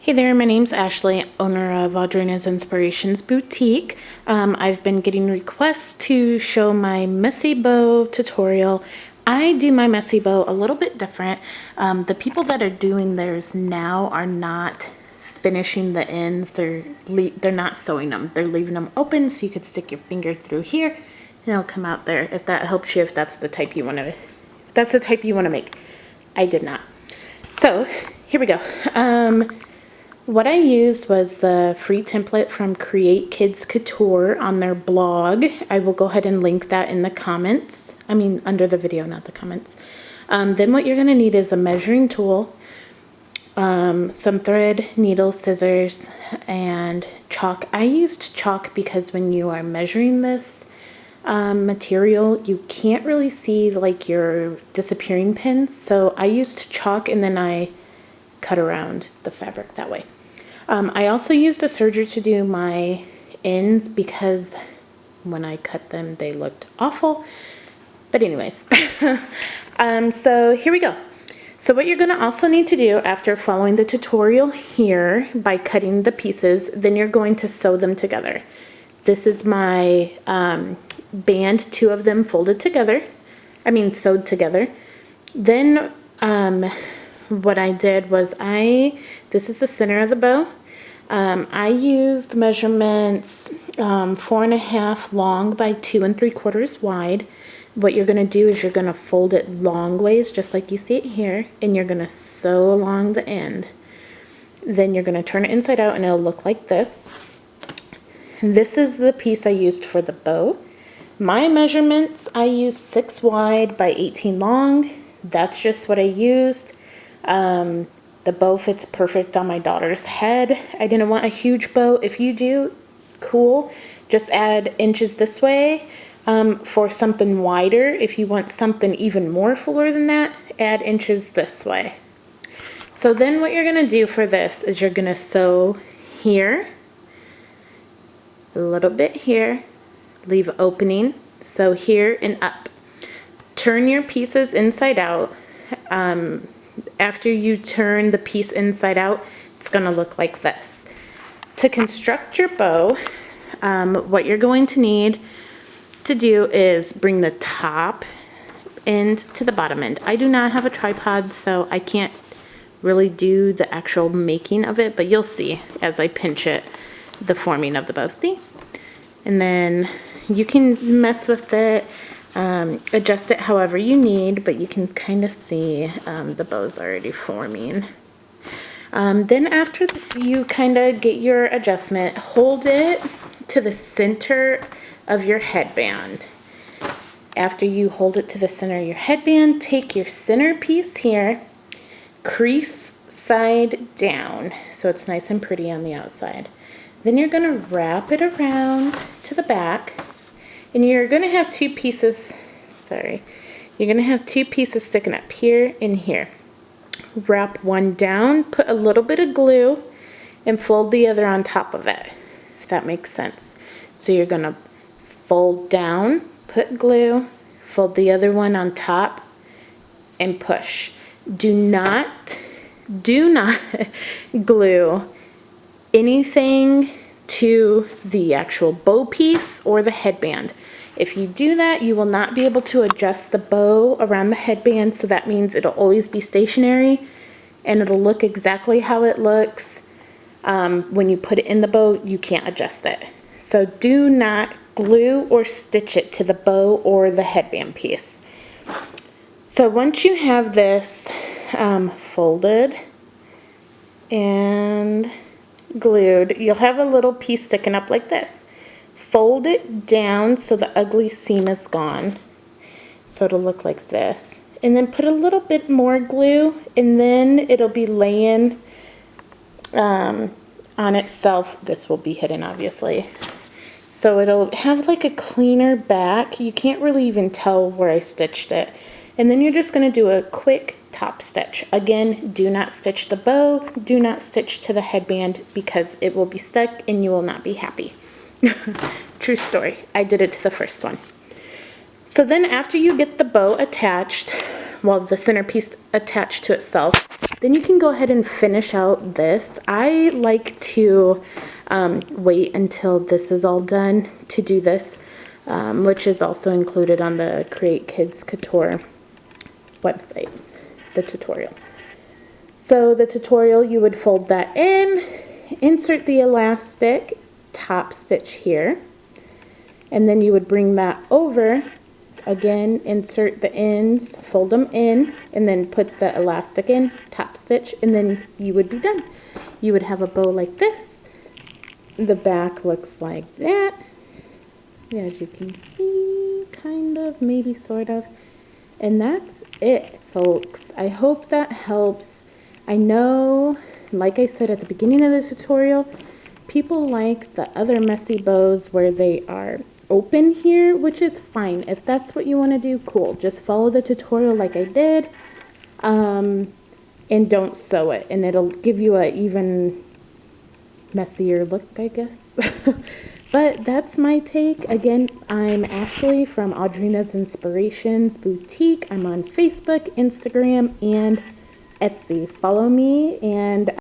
Hey there, my name's Ashley, owner of Audrinas Inspirations Boutique. I've been getting requests to show my messy bow tutorial. I do my messy bow a little bit different. The people that are doing theirs now are not finishing the ends. They're not sewing them. They're leaving them open so you could stick your finger through here and it'll come out there. If that helps you, if that's the type you want to make. I did not. So here we go. What I used was the free template from Create Kids Couture on their blog. I will go ahead and link that in the comments. I mean, under the video, not the comments. Then what you're going to need is a measuring tool, some thread, needle, scissors, and chalk. I used chalk because when you are measuring this material, you can't really see like your disappearing pins. So I used chalk and then I cut around the fabric that way. I also used a serger to do my ends because when I cut them they looked awful, but anyways. So here we go. So what you're going to also need to do after following the tutorial here by cutting the pieces, then you're going to sew them together. This is my band, two of them folded together, sewed together. Then what I did was this is the center of the bow. I used measurements 4.5 long by 2 3/4 wide. What you're going to do is you're going to fold it long ways, just like you see it here, and you're going to sew along the end. Then you're going to turn it inside out and it'll look like this. This is the piece I used for the bow. My measurements, I used 6 wide by 18 long. That's just what I used. The bow fits perfect on my daughter's head. I didn't want a huge bow. If you do, cool. Just add inches this way for something wider. If you want something even more fuller than that, add inches this way. So then what you're going to do for this is you're going to sew here, a little bit here, leave opening, sew here and up. Turn your pieces inside out. After you turn the piece inside out, it's going to look like this. To construct your bow, what you're going to need to do is bring the top end to the bottom end. I do not have a tripod, so I can't really do the actual making of it, but you'll see as I pinch it, the forming of the bow. See? And then you can mess with it. Adjust it however you need, but you can kind of see the bow's already forming. Then after you kind of get your adjustment, hold it to the center of your headband. After you hold it to the center of your headband, take your center piece here, crease side down so it's nice and pretty on the outside. Then you're going to wrap it around to the back. And you're going to have two pieces, you're going to have two pieces sticking up here and here. Wrap one down, put a little bit of glue, and fold the other on top of it, if that makes sense. So you're going to fold down, put glue, fold the other one on top, and push. Do not glue anything to the actual bow piece or the headband. If you do that, you will not be able to adjust the bow around the headband, so that means it'll always be stationary and it'll look exactly how it looks. When you put it in the bow, you can't adjust it. So do not glue or stitch it to the bow or the headband piece. So once you have this folded and glued, you'll have a little piece sticking up like this. Fold it down so the ugly seam is gone. So it'll look like this. And then put a little bit more glue and then it'll be laying on itself. This will be hidden obviously. So it'll have like a cleaner back. You can't really even tell where I stitched it. And then you're just going to do a quick top stitch. Again, do not stitch the bow, do not stitch to the headband because it will be stuck and you will not be happy. True story. I did it to the first one. So then after you get the bow attached, well, the centerpiece attached to itself. Then you can go ahead and finish out this. I like to wait until this is all done to do this, which is also included on the Create Kids Couture website, the tutorial. So the tutorial, you would fold that in, insert the elastic, top stitch here, and then you would bring that over, again, insert the ends, fold them in, and then put the elastic in, top stitch, and then you would be done. You would have a bow like this. The back looks like that. As you can see, kind of, maybe sort of. And that's it, folks. I hope that helps. I know, like I said at the beginning of the tutorial, people like the other messy bows where they are open here, which is fine. If that's what you want to do, cool. Just follow the tutorial like I did, and don't sew it, and it'll give you a even messier look, I guess. But that's my take. Again, I'm Ashley from Audrinas Inspirations Boutique. I'm on Facebook, Instagram, and Etsy. Follow me, and